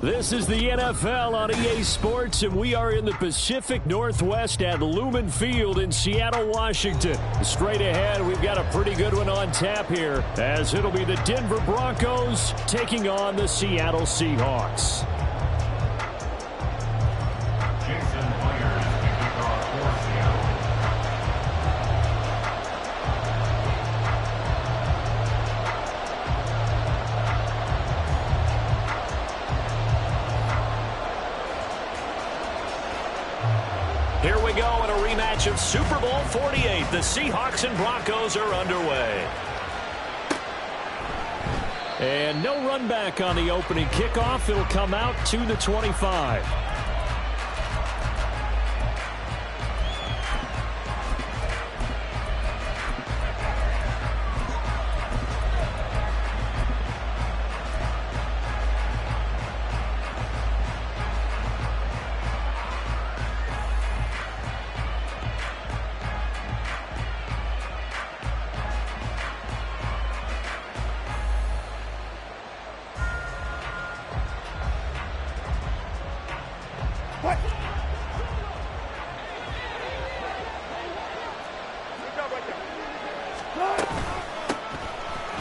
This is the NFL on EA Sports, and we are in the Pacific Northwest at Lumen Field in Seattle, Washington. Straight ahead, we've got a pretty good one on tap here, as it'll be the Denver Broncos taking on the Seattle Seahawks. Here we go in a rematch of Super Bowl 48. The Seahawks and Broncos are underway. And no run back on the opening kickoff. It'll come out to the 25.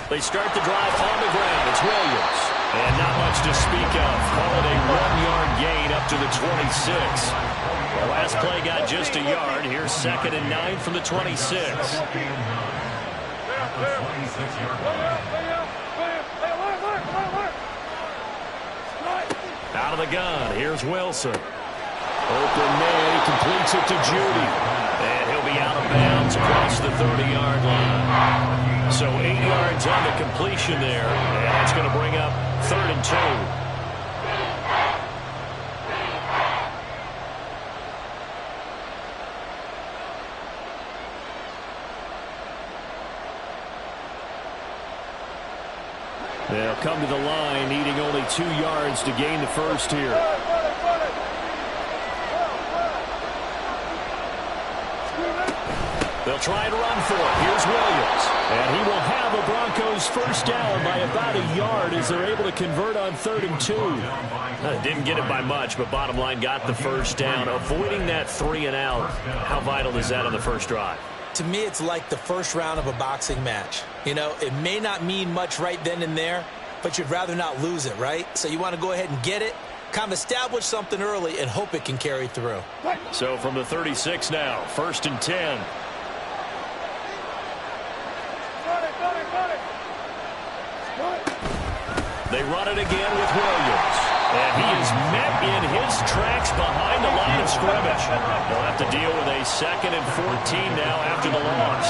They start the drive on the ground. It's Williams. And not much to speak of. Call it a 1-yard gain up to the 26. The last play got just a yard. Here's 2nd and 9 from the 26. Out of the gun. Here's Wilson. Open man. He completes it to Judy. And he'll be out of bounds across the 30-yard line. So 8 yards on the completion there, and that's going to bring up 3rd and 2. They'll come to the line, needing only 2 yards to gain the first here. They'll try and run for it. Here's Williams. And he will have a Broncos first down by about a yard as they're able to convert on 3rd and 2. Didn't get it by much, but bottom line got the first down. Avoiding that 3 and out, how vital is that on the first drive? To me, it's like the first round of a boxing match. You know, it may not mean much right then and there, but you'd rather not lose it, right? So you want to go ahead and get it, kind of establish something early, and hope it can carry through. So from the 36 now, 1st and 10. They run it again with Williams. And he is met in his tracks behind the line of scrimmage. They'll have to deal with a 2nd and 14 now after the loss.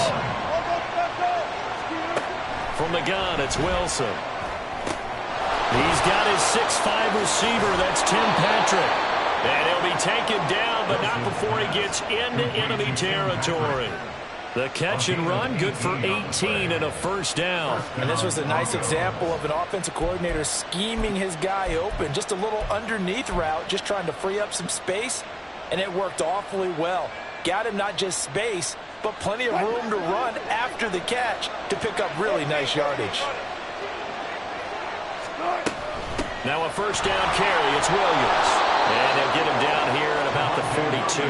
From the gun, it's Wilson. He's got his 6'5 receiver. That's Tim Patrick. And he'll be taken down, but not before he gets into enemy territory. The catch and run, good for 18 and a first down. And this was a nice example of an offensive coordinator scheming his guy open. Just a little underneath route, just trying to free up some space, and it worked awfully well. Got him not just space, but plenty of room to run after the catch to pick up really nice yardage. Now a first down carry, it's Williams. And they'll get him down here at about the 42.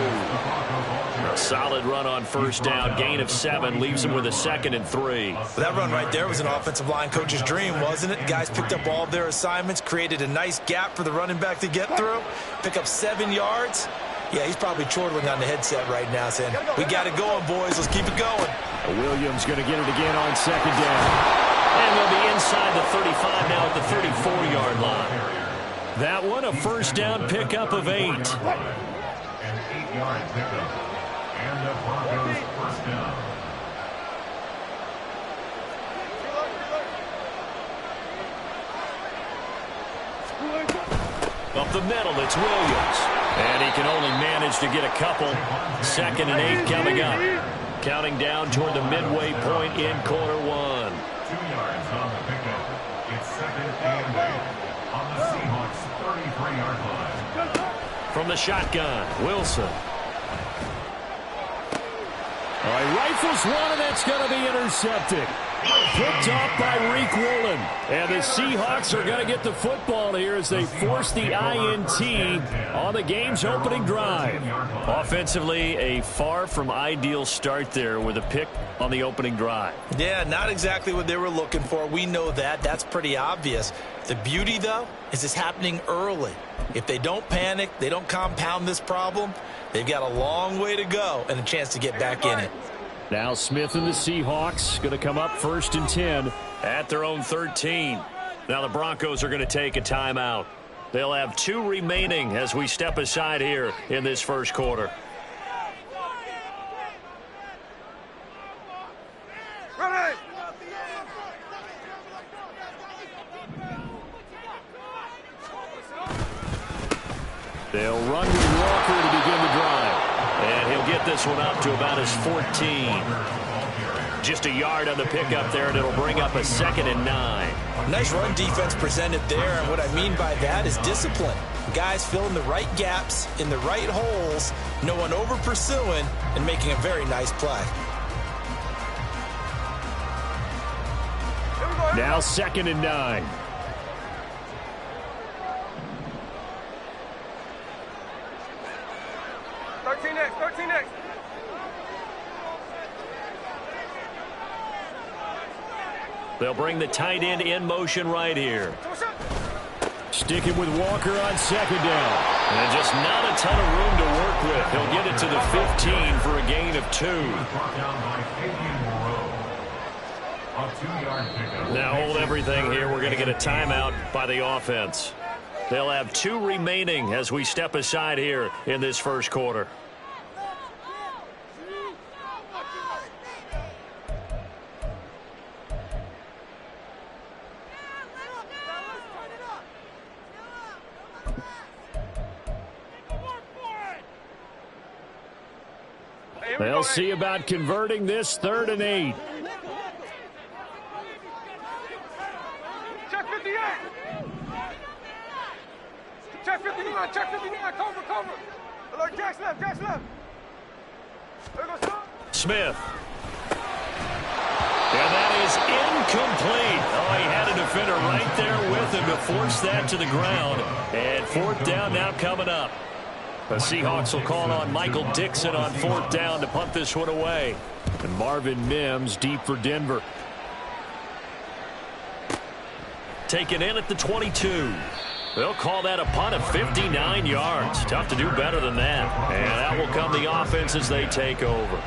A solid run on first down, gain of 7, leaves him with a 2nd and 3. Well, that run right there was an offensive line coach's dream, wasn't it? Guys picked up all of their assignments, created a nice gap for the running back to get through, pick up 7 yards. Yeah, he's probably chortling on the headset right now saying, we got it going, boys. Let's keep it going. Williams going to get it again on 2nd down. And they'll be inside the 35 now at the 34-yard line. That one, a first down pickup of 8. An 8-yard pickup. And the Broncos first down. Up the middle, it's Williams. And he can only manage to get a couple. 2nd and 8 coming up. Counting down toward the midway point in quarter 1. 2 yards on the pickup. It's 2nd and 8 on the Seahawks 33-yard line. From the shotgun, Wilson. All right, rifles one, and that's going to be intercepted. Picked off by Reek Woolen. And the Seahawks are going to get the football here as they force the INT on the game's opening drive. Offensively, a far from ideal start there with a pick on the opening drive. Yeah, not exactly what they were looking for. We know that. That's pretty obvious. The beauty, though, is it's happening early. If they don't panic, they don't compound this problem, they've got a long way to go and a chance to get back in it. Now Smith and the Seahawks going to come up 1st and 10 at their own 13. Now the Broncos are going to take a timeout. They'll have 2 remaining as we step aside here in this first quarter. They'll run with Walker to begin the drive. And he'll get this one up to about his 14. Just a yard on the pickup there, and it'll bring up a 2nd and 9. Nice run defense presented there, and what I mean by that is discipline. Guys filling the right gaps in the right holes, no one over pursuing, and making a very nice play. Now 2nd and 9. They'll bring the tight end in motion right here. Sticking with Walker on 2nd down. And just not a ton of room to work with. He'll get it to the 15 for a gain of 2. Now hold everything here. We're going to get a timeout by the offense. They'll have 2 remaining as we step aside here in this first quarter. They'll see about converting this 3rd and 8. Check 58. Check 59. Check 59. Cover. Look, Jack's left. There goes Smith. And that is incomplete. Oh, he had a defender right there with him to force that to the ground. And 4th down now coming up. The Seahawks will call on Michael Dixon on 4th down to punt this one away. And Marvin Mims deep for Denver. Taken in at the 22. They'll call that a punt of 59 yards. Tough to do better than that. And that will come the offense as they take over.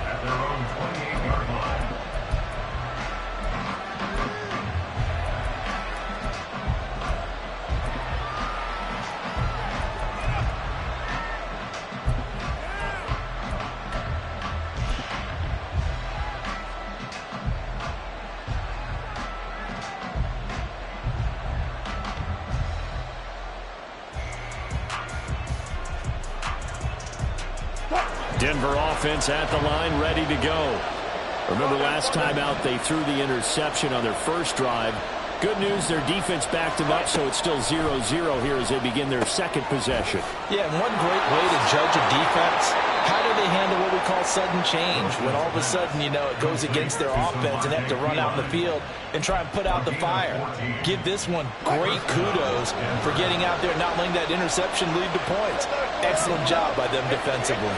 Denver offense at the line, ready to go. Remember last time out, they threw the interception on their first drive. Good news, their defense backed them up, so it's still 0-0 here as they begin their 2nd possession. Yeah, and one great way to judge a defense, how do they handle what we call sudden change? When all of a sudden, you know, it goes against their offense and they have to run out in the field and try and put out the fire. Give this one great kudos for getting out there and not letting that interception lead to points. Excellent job by them defensively.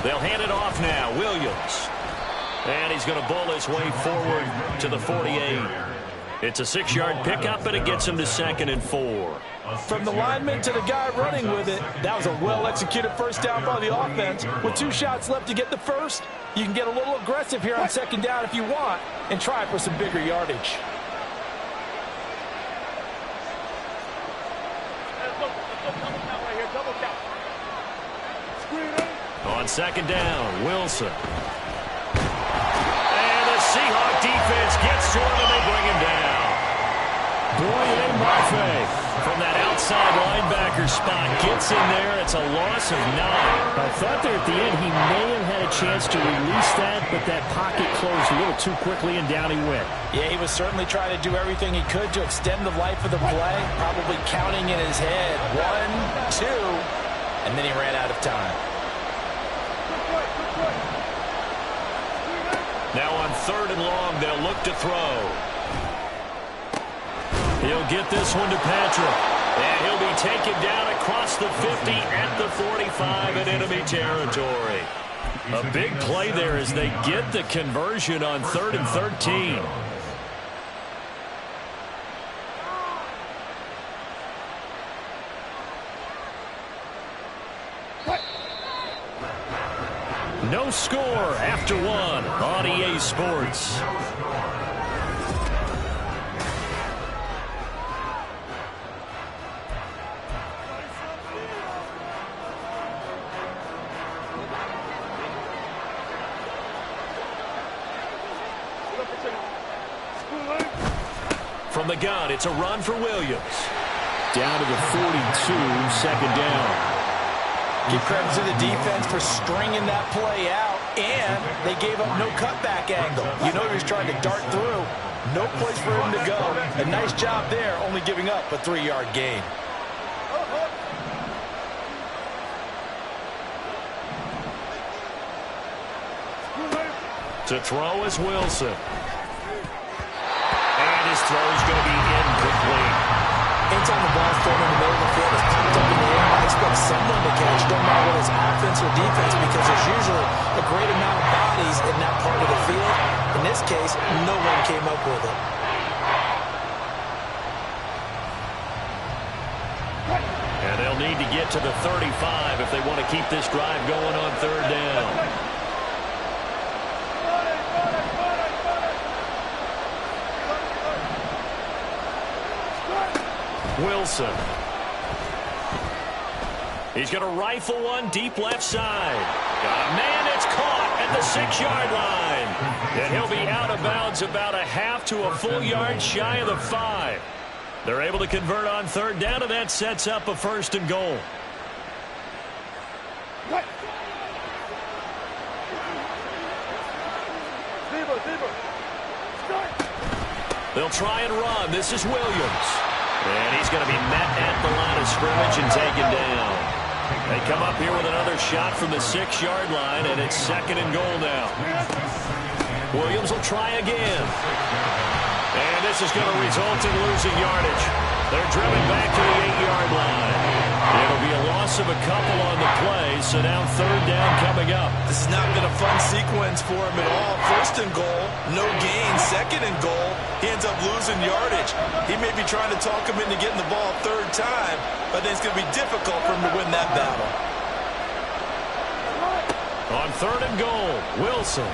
They'll hand it off now. Williams. And he's going to bowl his way forward to the 48. It's a 6-yard pickup, and it gets him to 2nd and 4. From the lineman to the guy running with it, that was a well-executed first down by the offense. With 2 shots left to get the first, you can get a little aggressive here on 2nd down if you want and try for some bigger yardage. On 2nd down, Wilson. And the Seahawk defense gets to him, and they bring him down. Boye Mafe from that outside linebacker spot gets in there. It's a loss of 9. I thought there at the end he may have had a chance to release that, but that pocket closed a little it too quickly, and down he went. Yeah, he was certainly trying to do everything he could to extend the life of the play, probably counting in his head 1, 2, and then he ran out of time. Now on 3rd and long, they'll look to throw. He'll get this one to Patrick. And he'll be taken down across the 50 at the 45 in enemy territory. A big play there as they get the conversion on 3rd and 13. No score after 1 on EA Sports. From the gun, it's a run for Williams. Down to the 42, 2nd down. Give credit to the defense for stringing that play out, and they gave up no cutback angle. You know he was trying to dart through. No place for him to go. A nice job there, only giving up a 3-yard gain. To throw is Wilson. And his throw is going to be incomplete. Anytime the ball's thrown in the middle of the field, it's popped up in the air, I expect someone to catch, no matter whether it's offense or defense, because there's usually a great amount of bodies in that part of the field. In this case, no one came up with it. And they'll need to get to the 35 if they want to keep this drive going on 3rd down. Wilson. He's going to rifle one deep left side. Got a man that's caught at the 6-yard line. And he'll be out of bounds about a half to a full yard shy of the 5. They're able to convert on 3rd down, and that sets up a 1st and goal. They'll try and run. This is Williams. And he's going to be met at the line of scrimmage and taken down. They come up here with another shot from the 6-yard line, and it's 2nd and goal now. Williams will try again. And this is going to result in losing yardage. They're driven back to the 8-yard line. It'll be a loss of a couple on the play, so now 3rd down coming up. This has not been a fun sequence for him at all. 1st and goal, no gain. 2nd and goal, he ends up losing yardage. He may be trying to talk him into getting the ball 3rd time, but then it's going to be difficult for him to win that battle. On 3rd and goal, Wilson.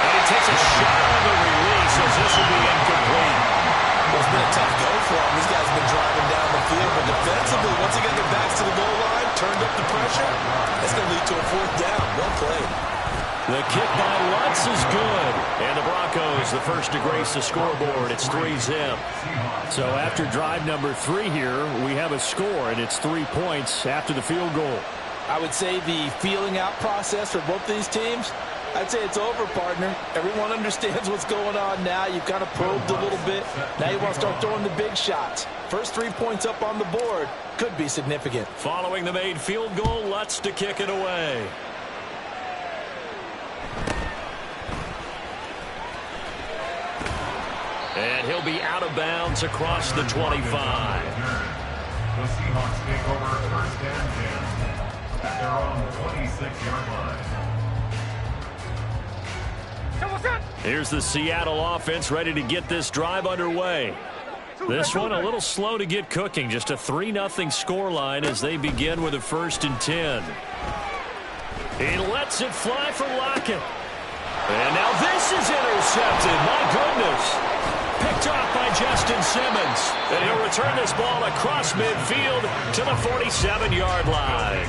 And he takes a shot on the release as this will be incomplete. Well, it's been a tough go for him. These guys have been driving down the field, but defensively, once they get their backs to the goal line, turned up the pressure, that's going to lead to a 4th down. Well played. The kick by Lutz is good. And the Broncos, the first to grace the scoreboard. It's 3-zip. So after drive number 3 here, we have a score, and it's 3 points after the field goal. I would say the feeling out process for both these teams, I'd say it's over, partner. Everyone understands what's going on now. You've kind of probed a little bit. Now you want to start throwing the big shots. First 3 points up on the board could be significant. Following the made field goal, Lutz to kick it away. And he'll be out of bounds across the 25. The Seahawks take over 1st and 10 at their own 26-yard line. Here's the Seattle offense ready to get this drive underway. This one a little slow to get cooking. Just a 3-0 scoreline as they begin with a 1st and 10. He lets it fly for Lockett. And now this is intercepted. My goodness. Picked off by Justin Simmons. And he'll return this ball across midfield to the 47-yard line.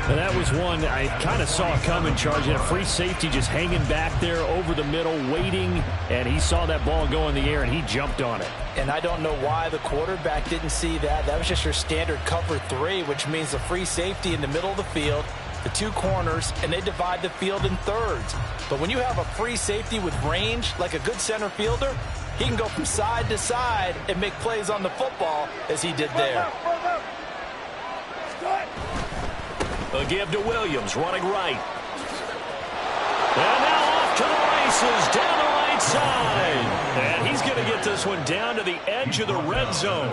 And that was one I kind of saw coming, charging a free safety just hanging back there over the middle, waiting, and he saw that ball go in the air, and he jumped on it. And I don't know why the quarterback didn't see that. That was just your standard cover 3, which means a free safety in the middle of the field. the two corners, and they divide the field in thirds. But when you have a free safety with range, like a good center fielder, he can go from side to side and make plays on the football as he did there. A give to Williams, running right. And now off to the races, down the right side. And he's going to get this one down to the edge of the red zone.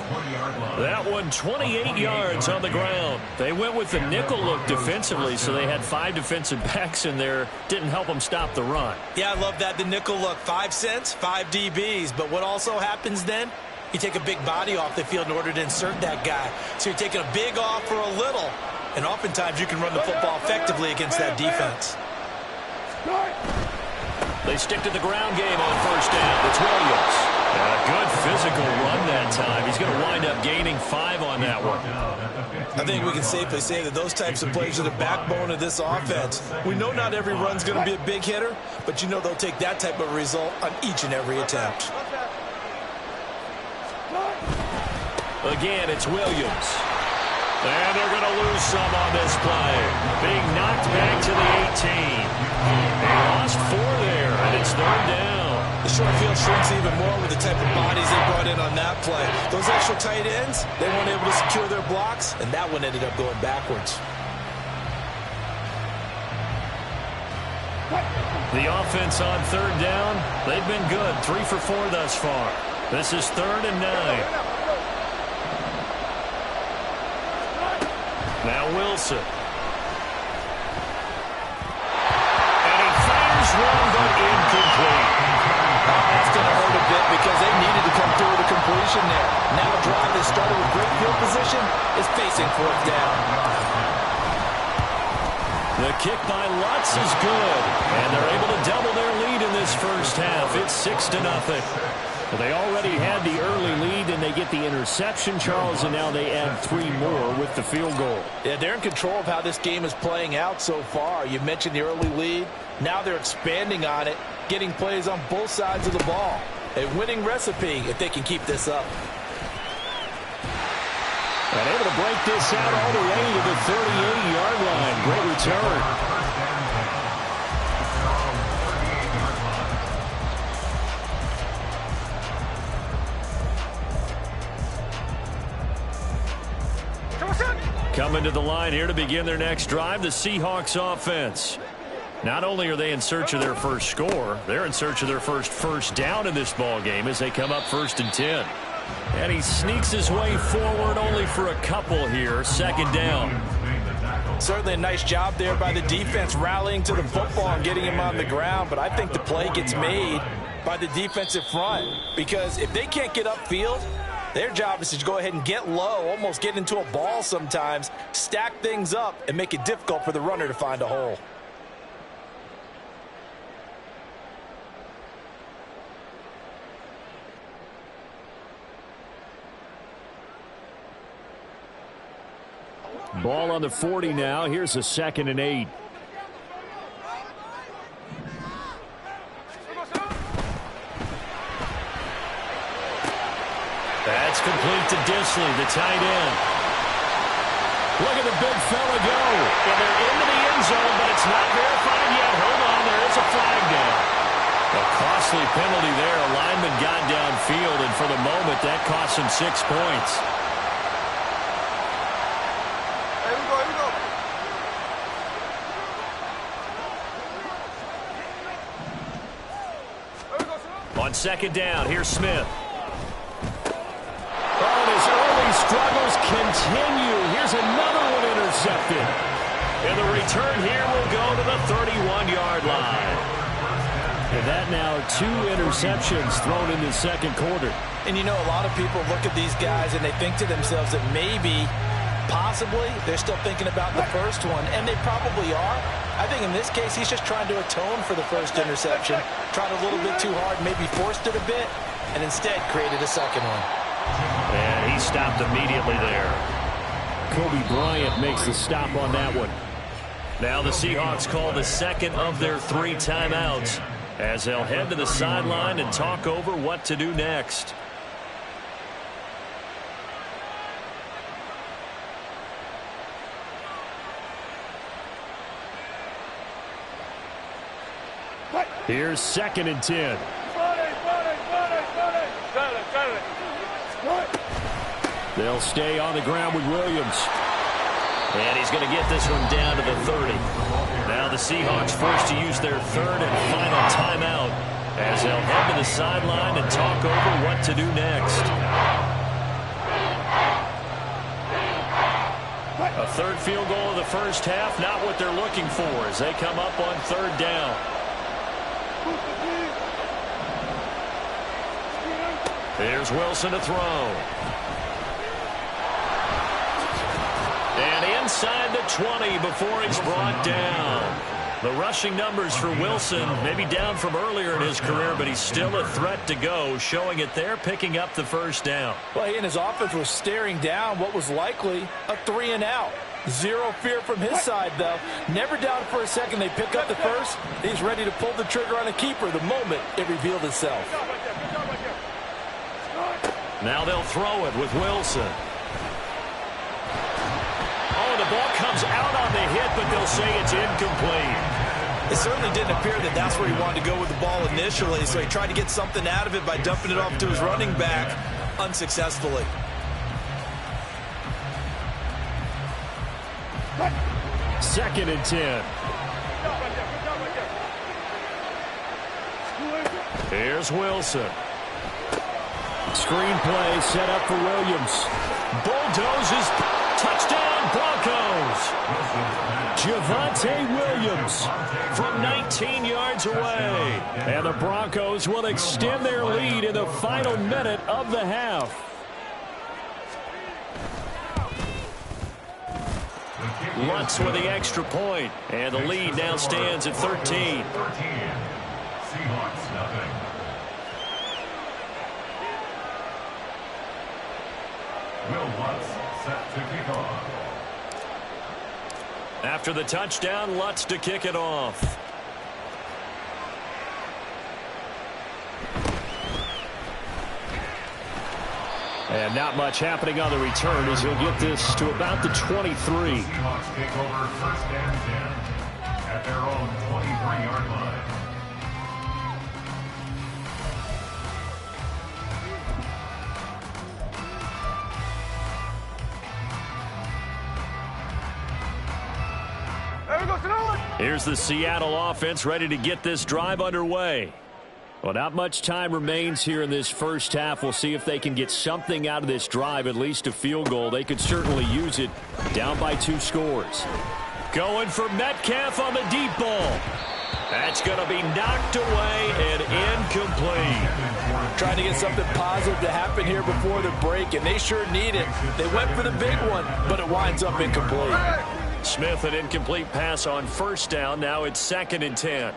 That one 28 yards on the ground. They went with the nickel look defensively, so they had 5 defensive backs in there. Didn't help them stop the run. Yeah, I love that, the nickel look. 5 cents, 5 DBs. But what also happens then? You take a big body off the field in order to insert that guy. So you're taking a big off for a little. And oftentimes you can run the football effectively against that defense. They stick to the ground game on first down. It's Williams. And a good physical run that time. He's going to wind up gaining 5 on that one. I think we can safely say that those types of plays are the backbone of this offense. We know not every run's going to be a big hitter, but you know they'll take that type of result on each and every attempt. Again, it's Williams. And they're going to lose some on this play. Being knocked back to the 18. They lost 4 there, and it's 3rd down. The short field shrinks even more with the type of bodies they brought in on that play. Those extra tight ends, they weren't able to secure their blocks, and that one ended up going backwards. The offense on 3rd down, they've been good. 3 for 4 thus far. This is 3rd and 9. Now Wilson. And he fires one, but incomplete. That's going to hurt a bit because they needed to come through with a completion there. Now a drive that started with great field position is facing 4th down. The kick by Lutz is good. And they're able to double their lead in this first half. It's 6-0. They already had the early lead, and they get the interception, Charles, and now they add 3 more with the field goal. Yeah, they're in control of how this game is playing out so far. You mentioned the early lead. Now they're expanding on it, getting plays on both sides of the ball. A winning recipe if they can keep this up. And able to break this out all the way to the 38-yard line. Great return. Coming to the line here to begin their next drive, the Seahawks offense. Not only are they in search of their first score, they're in search of their first down in this ball game as they come up 1st and 10. And he sneaks his way forward only for a couple here. 2nd down. Certainly a nice job there by the defense rallying to the football and getting him on the ground. But I think the play gets made by the defensive front because if they can't get upfield, their job is to go ahead and get low, almost get into a ball sometimes, stack things up, and make it difficult for the runner to find a hole. Ball on the 40 now. Here's a 2nd and 8. That's complete to Disley, the tight end. Look at the big fella go. And they're into the end zone, but it's not verified yet. Hold on, there is a flag down. A costly penalty there. A lineman got downfield, and for the moment, that cost him 6 points. Here we go, here we go. On 2nd down, here's Smith. Oh, his early struggles continue. Here's another one intercepted. And the return here will go to the 31-yard line. And that now 2 interceptions thrown in the 2nd quarter. And you know, a lot of people look at these guys and they think to themselves that maybe, possibly, they're still thinking about the first one. And they probably are. I think in this case, he's just trying to atone for the first interception. Tried a little bit too hard, maybe forced it a bit, and instead created a second one. And he stopped immediately there. Kobe Bryant makes the stop on that one. Now the Seahawks call the 2nd of their 3 timeouts as they'll head to the sideline and talk over what to do next. Here's 2nd and 10. They'll stay on the ground with Williams. And he's going to get this one down to the 30. Now the Seahawks forced to use their 3rd and final timeout as they'll head to the sideline and talk over what to do next. A 3rd field goal of the first half, not what they're looking for as they come up on 3rd down. Here's Wilson to throw. And inside the 20 before he's brought down. The rushing numbers for Wilson maybe down from earlier in his career, but he's still a threat to go, showing it there, picking up the 1st down. Well, he and his offense were staring down what was likely a 3-and-out. Zero fear from his side, though. Never doubted for a second they pick up the 1st. He's ready to pull the trigger on a keeper the moment it revealed itself. Now they'll throw it with Wilson. Oh, the ball comes out on the hit, but they'll say it's incomplete. It certainly didn't appear that that's where he wanted to go with the ball initially, so he tried to get something out of it by dumping it off to his running back unsuccessfully. Second and 10. Here's Wilson. Screen play set up for Williams. Bulldozes. Touchdown, Broncos. Javonte Williams from 19 yards away. And the Broncos will extend their lead in the final minute of the half. Lutz with the extra point, and the lead now stands at 13. Seahawks nothing. Will Lutz set to kick off. After the touchdown, Lutz to kick it off. And not much happening on the return as he'll get this to about the 23. Seahawks take over 1st and 10 at their own 23-yard line. Here's the Seattle offense ready to get this drive underway. Well, not much time remains here in this first half. We'll see if they can get something out of this drive, at least a field goal. They could certainly use it down by 2 scores. Going for Metcalf on the deep ball. That's going to be knocked away and incomplete. Trying to get something positive to happen here before the break, and they sure need it. They went for the big one, but it winds up incomplete. Smith, an incomplete pass on 1st down. Now it's 2nd and 10.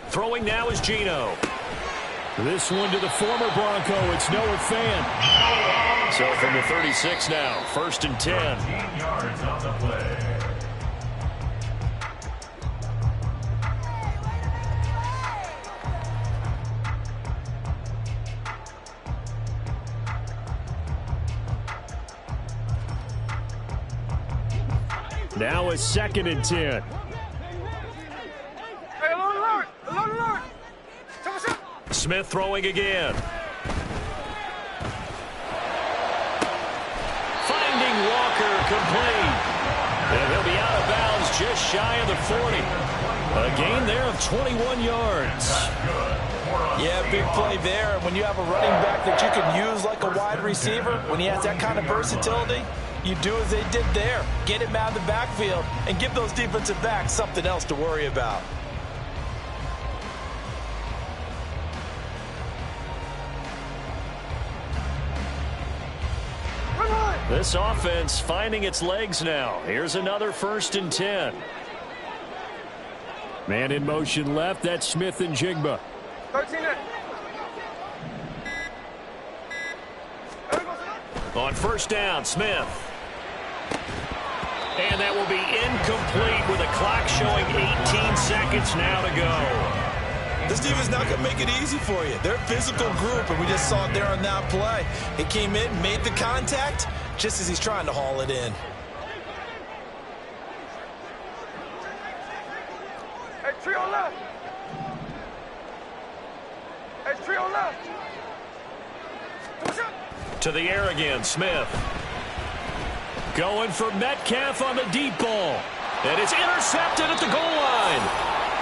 Throwing now is Geno. This one to the former Bronco. It's Noah Fant. So from the 36 now, 1st and 10. 13 yards on the play. Now it's 2nd and 10. Smith throwing again. Finding Walker complete. And he'll be out of bounds just shy of the 40. A gain there of 21 yards. Yeah, big play there. And when you have a running back that you can use like a wide receiver, when he has that kind of versatility, you do as they did there. Get him out of the backfield and give those defensive backs something else to worry about. This offense finding its legs now. Here's another 1st and 10. Man in motion left. That's Smith and Jigba. 13. On 1st down, Smith. And that will be incomplete with a clock showing 18 seconds now to go. This defense not going to make it easy for you. They're a physical group, and we just saw it there on that play. He came in, made the contact, just as he's trying to haul it in. Hey, trio left. Hey, trio left. To the air again, Smith. Going for Metcalf on the deep ball. And it's intercepted at the goal line.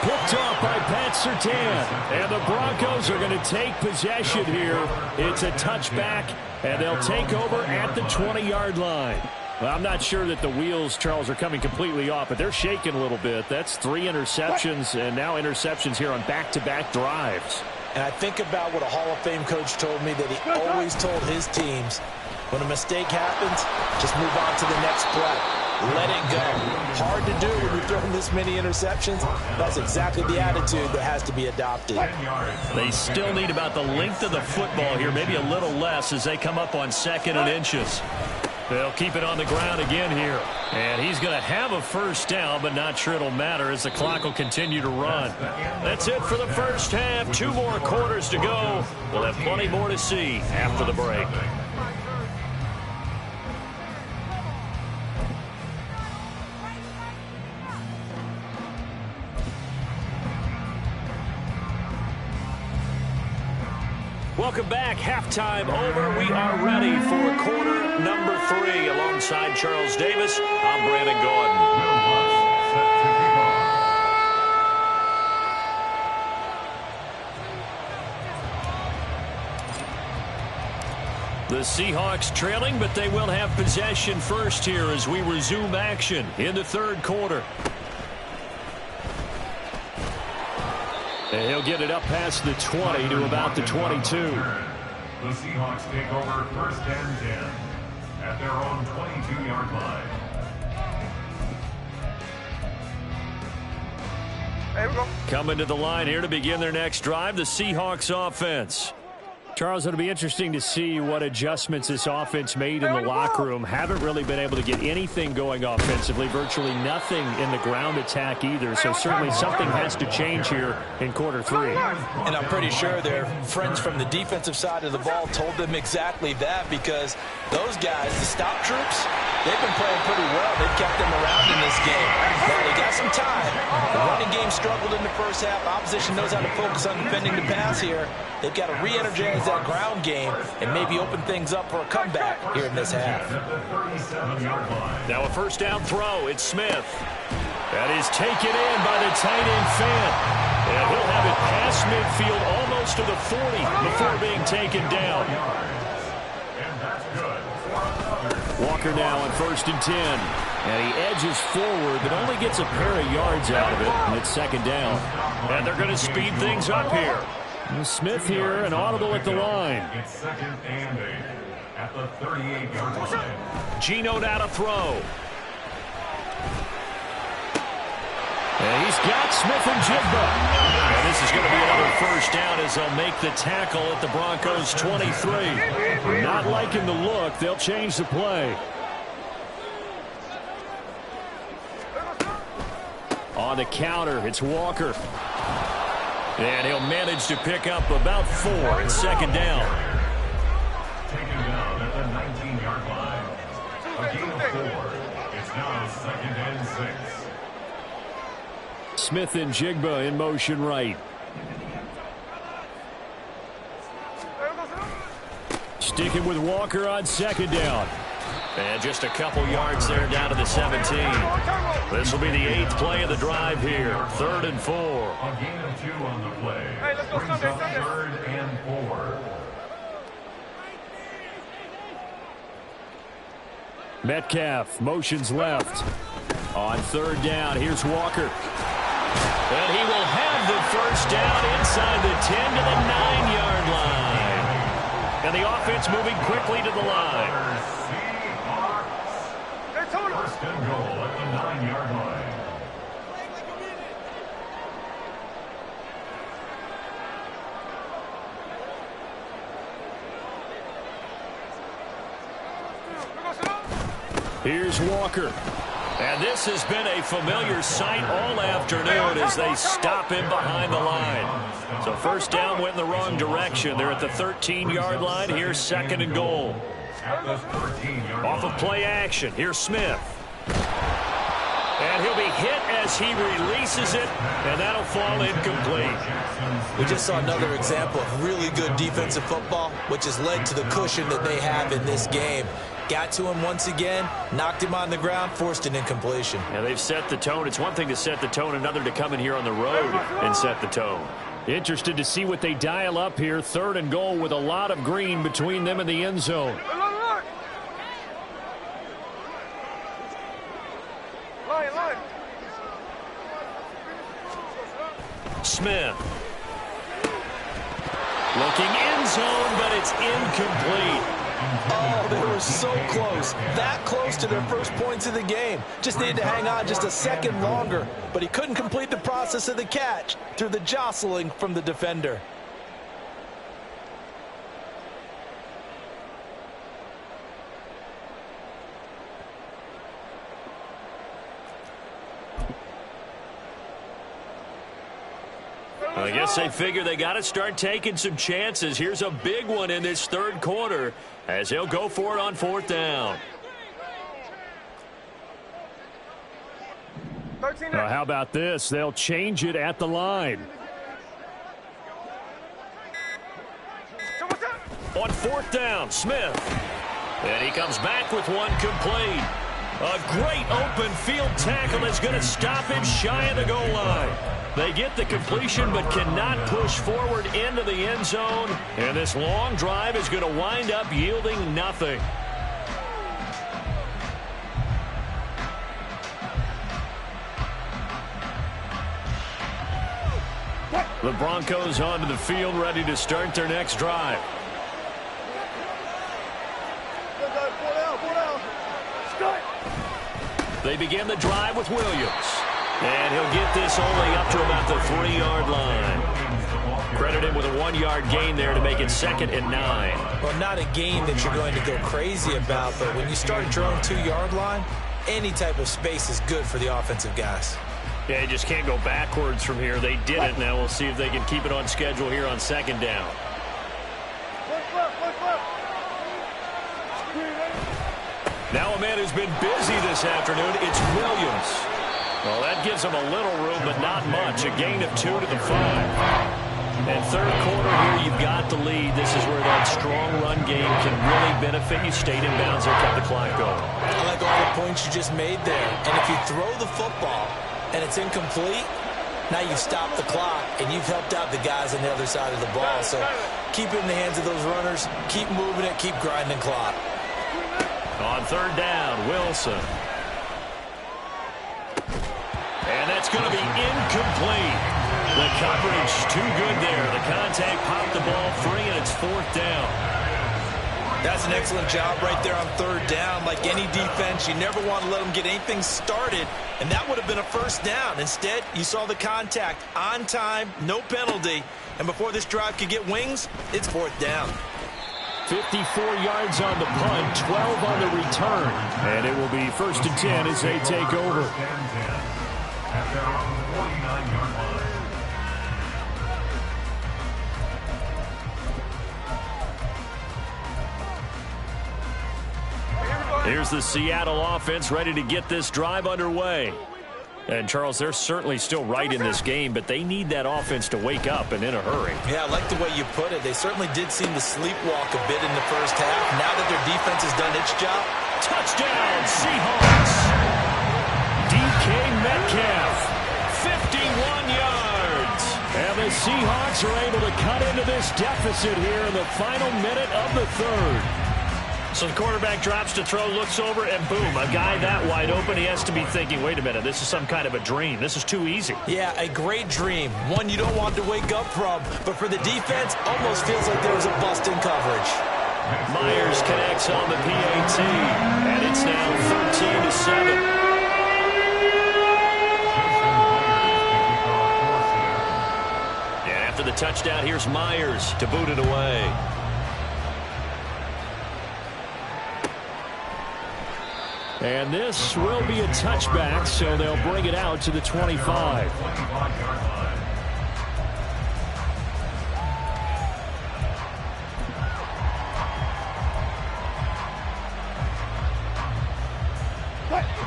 Picked off by Pat Surtain. And the Broncos are going to take possession here. It's a touchback, and they'll take over at the 20-yard line. Well, I'm not sure that the wheels, Charles, are coming completely off, but they're shaking a little bit. That's 3 interceptions, and now interceptions here on back-to-back drives. And I think about what a Hall of Fame coach told me that he always told his teams, when a mistake happens, just move on to the next play. Let it go. Hard to do when you're throwing this many interceptions. That's exactly the attitude that has to be adopted. They still need about the length of the football here, maybe a little less as they come up on 2nd and inches. They'll keep it on the ground again here. And he's going to have a first down, but not sure it'll matter as the clock will continue to run. That's it for the first half. 2 more quarters to go. We'll have plenty more to see after the break. Welcome back. Halftime over. We are ready for quarter number 3. Alongside Charles Davis, I'm Brandon Gordon. The Seahawks trailing, but they will have possession first here as we resume action in the 3rd quarter. And he'll get it up past the 20 to about the 22. The Seahawks take over 1st and 10 at their own 22-yard line. Hey, we go. Coming to the line here to begin their next drive, the Seahawks offense. Charles, it'll be interesting to see what adjustments this offense made in the locker room. Haven't really been able to get anything going offensively, virtually nothing in the ground attack either. So certainly something has to change here in quarter 3. And I'm pretty sure their friends from the defensive side of the ball told them exactly that, because those guys, the stop troops, they've been playing pretty well. They've kept them around in this game. Now they got some time. The running game struggled in the first half. Opposition knows how to focus on defending the pass here. They've got to re-energize that ground game and maybe open things up for a comeback here in this half. Now a first down throw. It's Smith. That is taken in by the tight end Fant. And he'll have it past midfield almost to the 40 before being taken down. Walker now on 1st and 10. And he edges forward, but only gets a pair of yards out of it. And it's 2nd down. And they're going to speed things up here. Smith here, an audible at the line. It's 2nd and 8 at the 38-yard line. Geno now to throw. And he's got Smith and Jigba. And this is going to be another first down as they'll make the tackle at the Broncos' 23. Not liking the look. They'll change the play. On the counter, it's Walker. And he'll manage to pick up about 4. It's 2nd down. Taken down at the 19-yard line. A gain of 4. It's now 2nd and 6. Smith and Jigba in motion right. Sticking with Walker on 2nd down. And just a couple yards there down to the 17. This will be the 8th play of the drive here. 3rd and 4. A gain of 2 on the play. Brings up 3rd and 4. Metcalf motions left. On 3rd down, here's Walker. And he will have the first down inside the 10 to the 9-yard line. And the offense moving quickly to the line. First and goal at the 9-yard line. Here's Walker. And this has been a familiar sight all afternoon as they stop him behind the line. So first down went in the wrong direction. They're at the 13-yard line. Here's 2nd and goal. Off of play action, here's Smith. And And he'll be hit as he releases it, and that'll fall incomplete. We just saw another example of really good defensive football, which has led to the cushion that they have in this game. Got to him once again, knocked him on the ground, forced an incompletion. Now they've set the tone. It's one thing to set the tone, another to come in here on the road and set the tone. Interested to see what they dial up here. 3rd and goal with a lot of green between them and the end zone. Smith. Looking end zone, but it's incomplete. Oh, they were so close. That close to their first points of the game. Just needed to hang on just a second longer. But he couldn't complete the process of the catch through the jostling from the defender. I guess they figure they got to start taking some chances. Here's a big one in this 3rd quarter as he'll go for it on 4th down. How about this? They'll change it at the line. On 4th down, Smith. And he comes back with one complete. A great open field tackle is going to stop him shy of the goal line. They get the completion but cannot push forward into the end zone. And this long drive is going to wind up yielding nothing. The Broncos onto the field ready to start their next drive. They begin the drive with Williams. And he'll get this only up to about the 3-yard line. Credit him with a 1-yard gain there to make it 2nd and 9. Well, not a gain that you're going to go crazy about, but when you start at your own 2-yard line, any type of space is good for the offensive guys. Yeah, you just can't go backwards from here. They did it. Now we'll see if they can keep it on schedule here on 2nd down. Now a man who's been busy this afternoon, it's Williams. Well, that gives him a little room, but not much. A gain of 2 to the 5. And 3rd quarter here, you've got the lead. This is where that strong run game can really benefit you. Stayed in bounds there, kept the clock going. I like all the points you just made there. And if you throw the football and it's incomplete, now you've stopped the clock and you've helped out the guys on the other side of the ball. So keep it in the hands of those runners. Keep moving it. Keep grinding clock. On 3rd down, Wilson. And that's going to be incomplete. The coverage too good there. The contact popped the ball free, and it's 4th down. That's an excellent job right there on 3rd down. Like any defense, you never want to let them get anything started, and that would have been a 1st down. Instead, you saw the contact on time, no penalty, and before this drive could get wings, it's 4th down. 54 yards on the punt, 12 on the return. And it will be 1st and 10 as they take over. At their own 49-yard line. Here's the Seattle offense ready to get this drive underway. And, Charles, they're certainly still right in this game, but they need that offense to wake up and in a hurry. Yeah, I like the way you put it. They certainly did seem to sleepwalk a bit in the first half. Now that their defense has done its job. Touchdown, Seahawks! DK Metcalf, 51 yards. And the Seahawks are able to cut into this deficit here in the final minute of the 3rd. So the quarterback drops to throw, looks over, and boom, a guy that wide open, he has to be thinking, wait a minute, this is some kind of a dream. This is too easy. Yeah, a great dream. One you don't want to wake up from. But for the defense, almost feels like there was a bust in coverage. Myers connects on the PAT, and it's now 13-7. And after the touchdown, here's Myers to boot it away. And this will be a touchback, so they'll bring it out to the 25.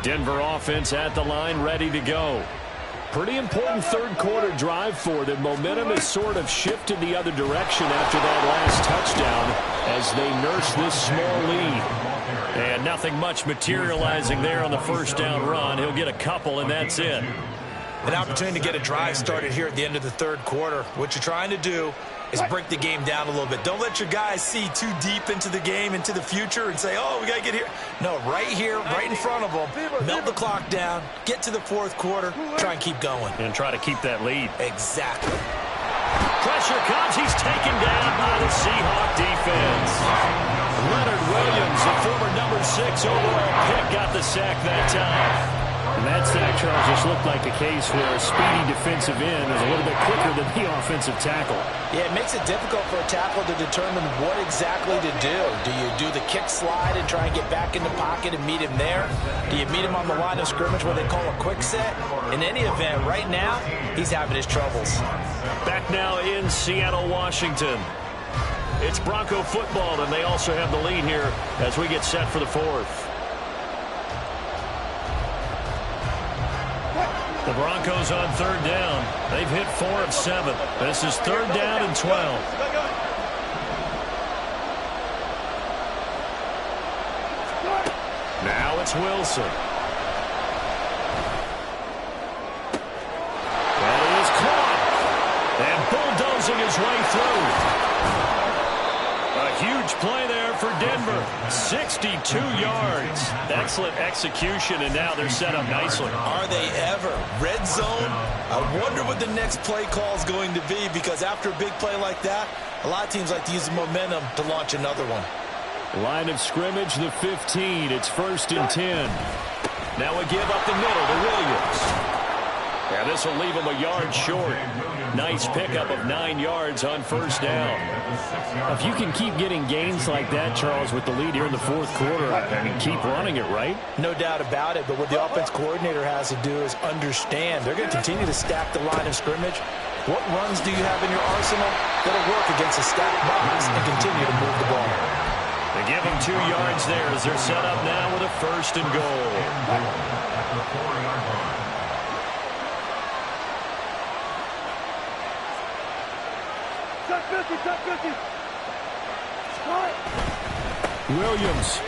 Denver offense at the line, ready to go. Pretty important third-quarter drive for them. Momentum has sort of shifted the other direction after that last touchdown as they nurse this small lead. And nothing much materializing there on the first down run. He'll get a couple, and that's it. An opportunity to get a drive started here at the end of the third quarter. What you're trying to do is break the game down a little bit. Don't let your guys see too deep into the game, into the future, and say, oh, we got to get here. No, right here, right in front of them. Melt the clock down, get to the fourth quarter, try and keep going. And try to keep that lead. Exactly. Pressure comes. He's taken down by the Seahawk defense. Leonard Williams, the former number 6 overall pick, got the sack that time. And that sack, Charles, just looked like a case where a speedy defensive end is a little bit quicker than the offensive tackle. Yeah, it makes it difficult for a tackle to determine what exactly to do. Do you do the kick slide and try and get back in the pocket and meet him there? Do you meet him on the line of scrimmage where they call a quick set? In any event, right now, he's having his troubles. Back now in Seattle, Washington. It's Bronco football, and they also have the lead here as we get set for the fourth. The Broncos on third down. They've hit 4 of 7. This is third down and 12. Now it's Wilson. That is caught. And bulldozing his way through. A huge play there for Denver. 62 yards. Excellent execution, and now they're set up nicely. Are they ever? Red zone? I wonder what the next play call is going to be, because after a big play like that, a lot of teams like to use the momentum to launch another one. Line of scrimmage, the 15. It's 1st and 10. Now we give up the middle to Williams. Yeah, this will leave him a yard short. Nice pickup of 9 yards on first down. If you can keep getting gains like that, Charles, with the lead here in the fourth quarter, I mean, keep running it, right? No doubt about it, but what the offense coordinator has to do is understand. They're going to continue to stack the line of scrimmage. What runs do you have in your arsenal that'll work against a stacked box and continue to move the ball? They give him 2 yards there as they're set up now with a 1st and goal. Williams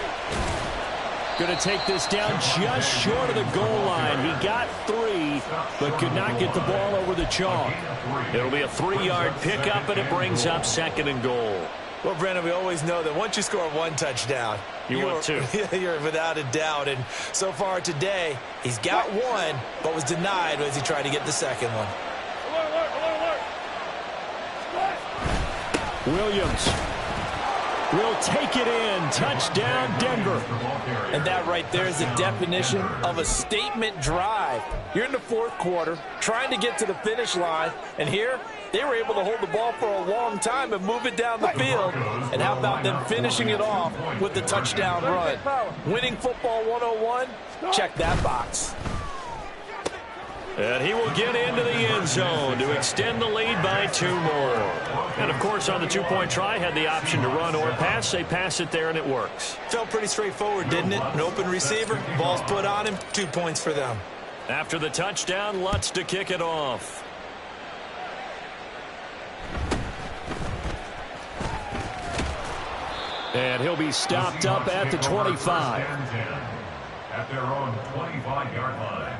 going to take this down just short of the goal line. He got 3, but could not get the ball over the chalk. It'll be a 3-yard pickup, and it brings up 2nd and goal. Well, Brandon, we always know that once you score 1 touchdown, you're 2. You're without a doubt. And so far today, he's got 1, but was denied as he tried to get the 2nd one. Williams will take it in. Touchdown, Denver. And that right there is the definition of a statement drive. You're in the fourth quarter, trying to get to the finish line, and here they were able to hold the ball for a long time and move it down the field. And how about them finishing it off with the touchdown run? Winning football 101, check that box. And he will get into the end zone to extend the lead by 2 more. And, of course, on the 2-point try, had the option to run or pass. They pass it there, and it works. Felt pretty straightforward, didn't it? An open receiver, ball's put on him, 2 points for them. After the touchdown, Lutz to kick it off. And he'll be stopped up at the 25. At their own 25-yard line.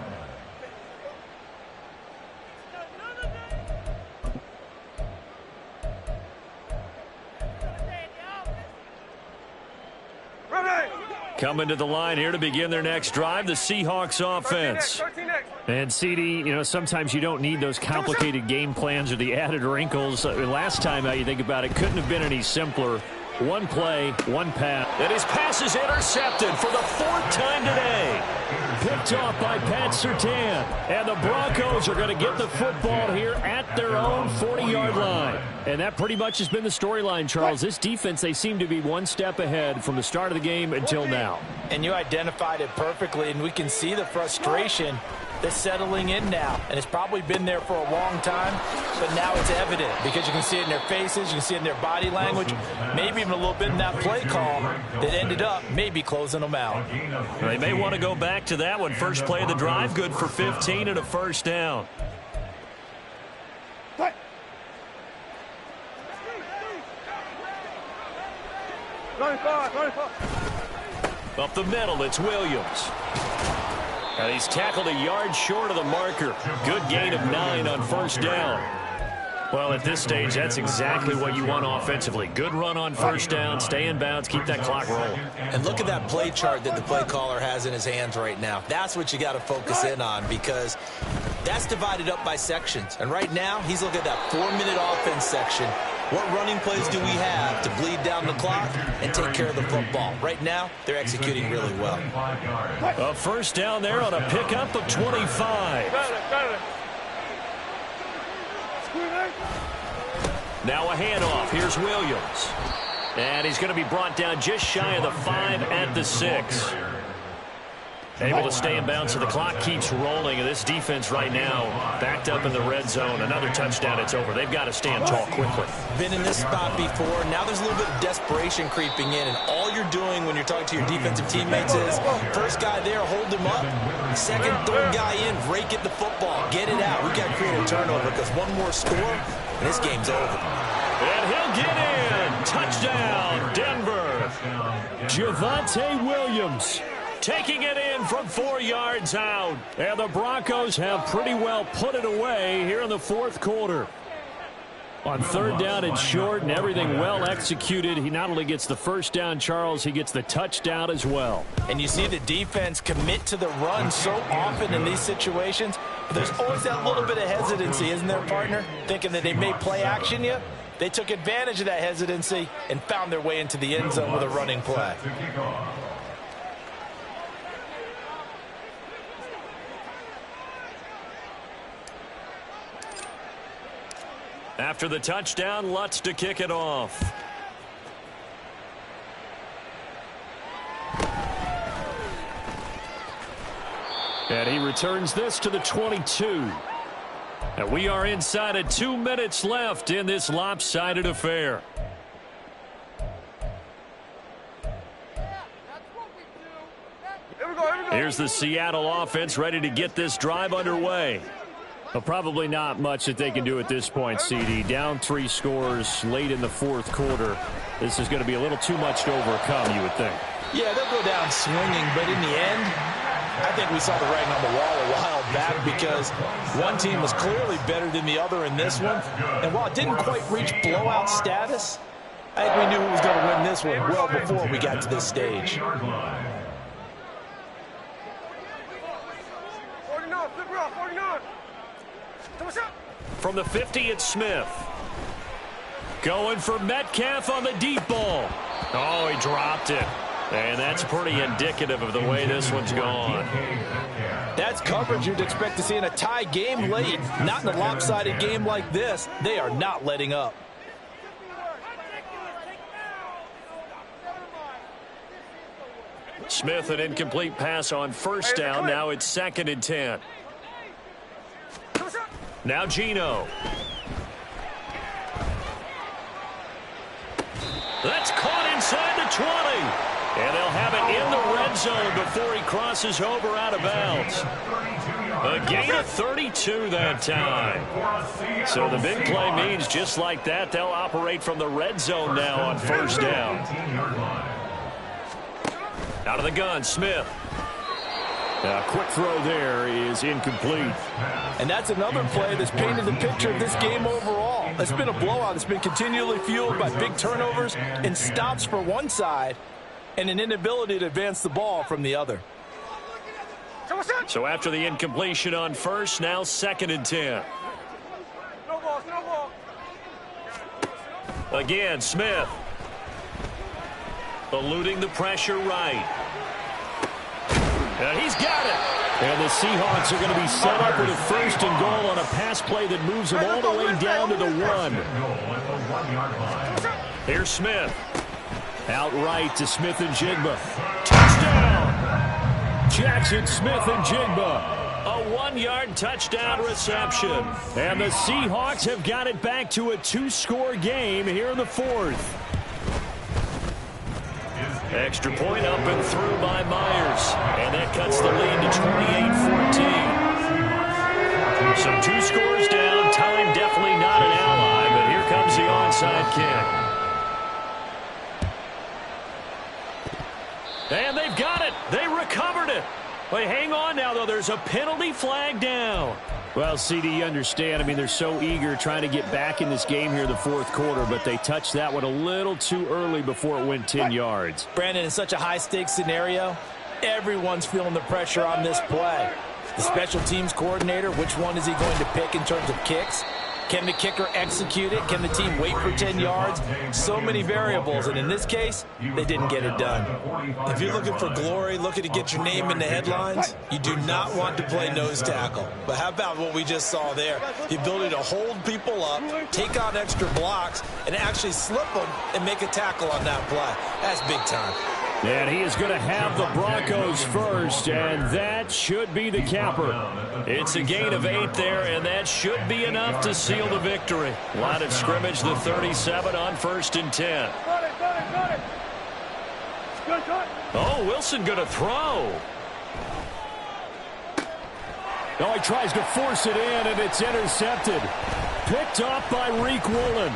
Coming to the line here to begin their next drive, the Seahawks offense. And, CD, you know, sometimes you don't need those complicated game plans or the added wrinkles. Last time, how you think about it, couldn't have been any simpler. 1 play, 1 pass. And his pass is intercepted for the 4th time today. Picked off by Pat Surtain. And the Broncos are going to get the football here at their own 40-yard line. And that pretty much has been the storyline, Charles. This defense, they seem to be 1 step ahead from the start of the game until now. And you identified it perfectly, and we can see the frustration that's settling in now, and it's probably been there for a long time, but now it's evident because you can see it in their faces, you can see it in their body language, maybe even a little bit in that play call that ended up maybe closing them out. They may want to go back to that one. First play of the drive, good for 15 and a first down. Up the middle, it's Williams. And he's tackled a yard short of the marker. Good gain of 9 on first down. Well, at this stage, that's exactly what you want offensively. Good run on first down, stay in bounds, keep that clock rolling. And look at that play chart that the play caller has in his hands right now. That's what you got to focus in on because that's divided up by sections. And right now, he's looking at that 4-minute offense section. What running plays do we have to bleed down the clock and take care of the football? Right now, they're executing really well. A first down there on a pickup of 25. Now a handoff. Here's Williams. And he's going to be brought down just shy of the 5 at the 6. Able to stay in bounds, so the clock keeps rolling. And this defense right now backed up in the red zone. Another touchdown, it's over. They've got to stand tall quickly. Been in this spot before. Now there's a little bit of desperation creeping in. And all you're doing when you're talking to your defensive teammates is first guy there, hold him up. Second, third guy in, rake at the football. Get it out. We've got to create a turnover because one more score, and this game's over. And he'll get in. Touchdown, Denver. Javonte Williams taking it in from 4 yards out. And the Broncos have pretty well put it away here in the fourth quarter. On third down and short and everything well executed, he not only gets the first down, Charles, he gets the touchdown as well. And you see the defense commit to the run so often in these situations. But there's always that little bit of hesitancy, isn't there, partner? Thinking that they may play action you. They took advantage of that hesitancy and found their way into the end zone with a running play. After the touchdown, Lutz to kick it off. And he returns this to the 22. And we are inside of 2 minutes left in this lopsided affair. Here's the Seattle offense ready to get this drive underway. Well, probably not much that they can do at this point, CD. Down 3 scores late in the fourth quarter. This is going to be a little too much to overcome, you would think. Yeah, they'll go down swinging, but in the end, I think we saw the writing on the wall a while back because one team was clearly better than the other in this one. And while it didn't quite reach blowout status, I think we knew who was going to win this one well before we got to this stage. From the 50, it's Smith. Going for Metcalf on the deep ball. Oh, he dropped it. And that's pretty indicative of the way this one's gone. That's coverage you'd expect to see in a tie game late. Not in a lopsided game like this. They are not letting up. Smith, an incomplete pass on first down. Now it's 2nd and 10. Now Geno. That's caught inside the 20. And they'll have it in the red zone before he crosses over out of bounds. A gain of 32 that time. So the big play means just like that, they'll operate from the red zone now on first down. Out of the gun, Smith. A quick throw there is incomplete. And that's another play that's painted the picture of this game overall. It's been a blowout. It's been continually fueled by big turnovers and stops for one side and an inability to advance the ball from the other. So after the incompletion on first, now 2nd and 10. Again, Smith. Eluding the pressure right. And he's got it. And the Seahawks are going to be set up with a 1st and goal on a pass play that moves them all the way down to the 1. Here's Smith. Out right to Smith and Jigba. Touchdown! Jackson Smith and Jigba. A 1-yard touchdown reception. And the Seahawks have got it back to a 2-score game here in the fourth. Extra point up and through by Myers. And that cuts the lead to 28-14. So 2 scores down. Time definitely not an ally, but here comes the onside kick. And they've got it. They recovered it. Wait, hang on now, though. There's a penalty flag down. Well, CD, you understand. I mean, they're so eager trying to get back in this game here in the fourth quarter, but they touched that one a little too early before it went 10 yards. Brandon, in such a high-stakes scenario, everyone's feeling the pressure on this play. The special teams coordinator, which one is he going to pick in terms of kicks? Can the kicker execute it? Can the team wait for 10 yards? So many variables, and in this case, they didn't get it done. If you're looking for glory, looking to get your name in the headlines, you do not want to play nose tackle. But how about what we just saw there? The ability to hold people up, take on extra blocks, and actually slip them and make a tackle on that play. That's big time. And he is going to have the Broncos first, and that should be the capper. It's a gain of 8 there, and that should be enough to seal the victory. Line of scrimmage, the 37 on 1st and 10. Oh, Wilson going to throw. Oh, he tries to force it in, and it's intercepted. Picked off by Reek Woolen.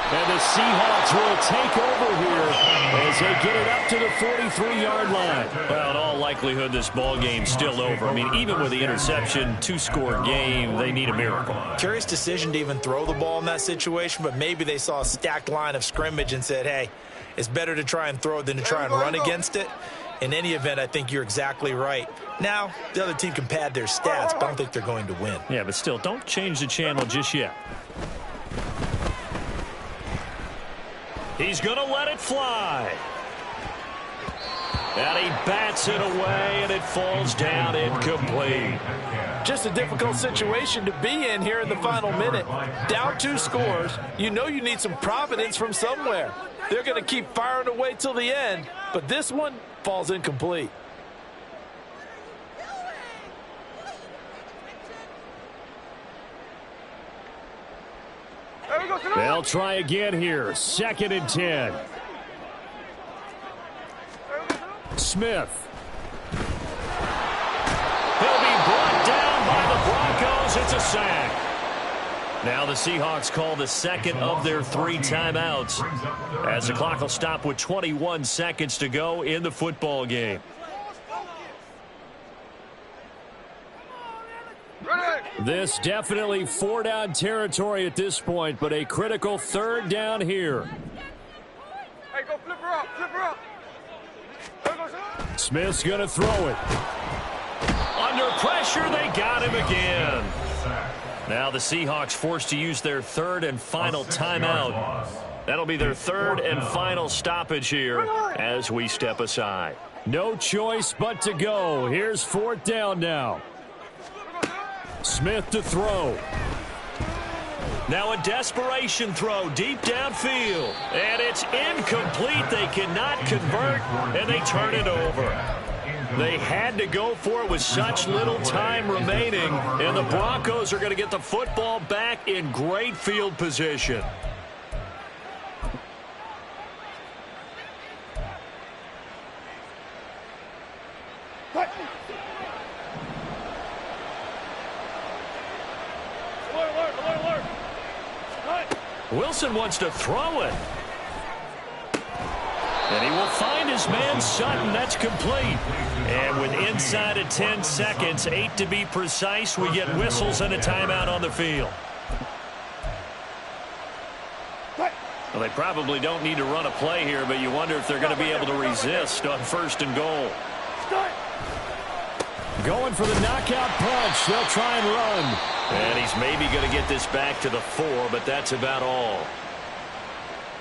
And the Seahawks will take over here as they get it up to the 43-yard line. Well, in all likelihood, this ball game's still over. I mean, even with the interception, 2-score game, they need a miracle. Curious decision to even throw the ball in that situation, but maybe they saw a stacked line of scrimmage and said, hey, it's better to try and throw than to try and run against it. In any event, I think you're exactly right. Now, the other team can pad their stats, but I don't think they're going to win. Yeah, but still, don't change the channel just yet. He's going to let it fly. And he bats it away, and it falls down incomplete. Just a difficult situation to be in here in the final minute. Down 2 scores. You know you need some providence from somewhere. They're going to keep firing away till the end, but this one falls incomplete. They'll try again here. 2nd and 10. Smith. He'll be brought down by the Broncos. It's a sack. Now the Seahawks call the second of their 3 timeouts as the clock will stop with 21 seconds to go in the football game. This definitely 4-down territory at this point, but a critical 3rd down here. Hey, go flip her up, flip her up. Smith's going to throw it. Under pressure, they got him again. Now the Seahawks forced to use their 3rd and final timeout. That'll be their 3rd and final stoppage here as we step aside. No choice but to go. Here's 4th down now. Smith to throw. Now a desperation throw deep downfield. And it's incomplete. They cannot convert, and they turn it over. They had to go for it with such little time remaining, and the Broncos are going to get the football back in great field position. Wilson wants to throw it. And he will find his man Sutton. That's complete. And with inside of 10 seconds, 8 to be precise, we get whistles and a timeout on the field. Well, they probably don't need to run a play here, but you wonder if they're going to be able to resist on 1st and goal. Going for the knockout punch. They'll try and run. And he's maybe going to get this back to the 4, but that's about all.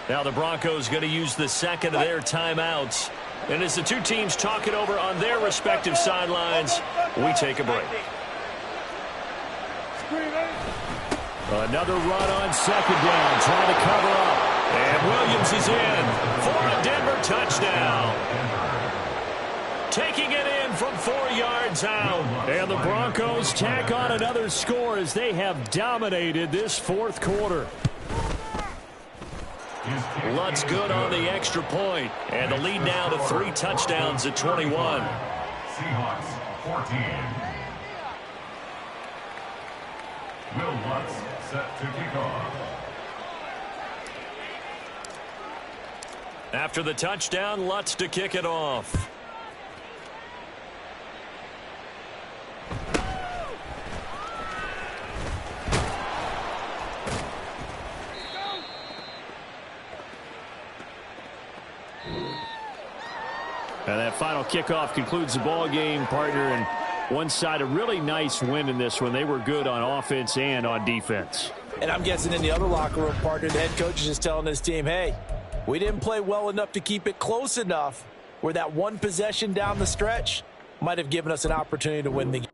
Now the Broncos going to use the 2nd of their timeouts. And as the 2 teams talk it over on their respective sidelines, we take a break. Another run on 2nd down, trying to cover up. And Williams is in for a Denver touchdown. Taking it in from 4 yards out. And the Broncos tack on another score as they have dominated this fourth quarter. Lutz good on the extra point. And the lead now to 3 touchdowns at 21. Seahawks 14. Will Lutz set to kick off. After the touchdown, Lutz to kick it off. And that final kickoff concludes the ball game, partner. And one side, a really nice win in this one. They were good on offense and on defense. And I'm guessing in the other locker room, partner, the head coach is just telling his team, hey, we didn't play well enough to keep it close enough where that one possession down the stretch might have given us an opportunity to win the game.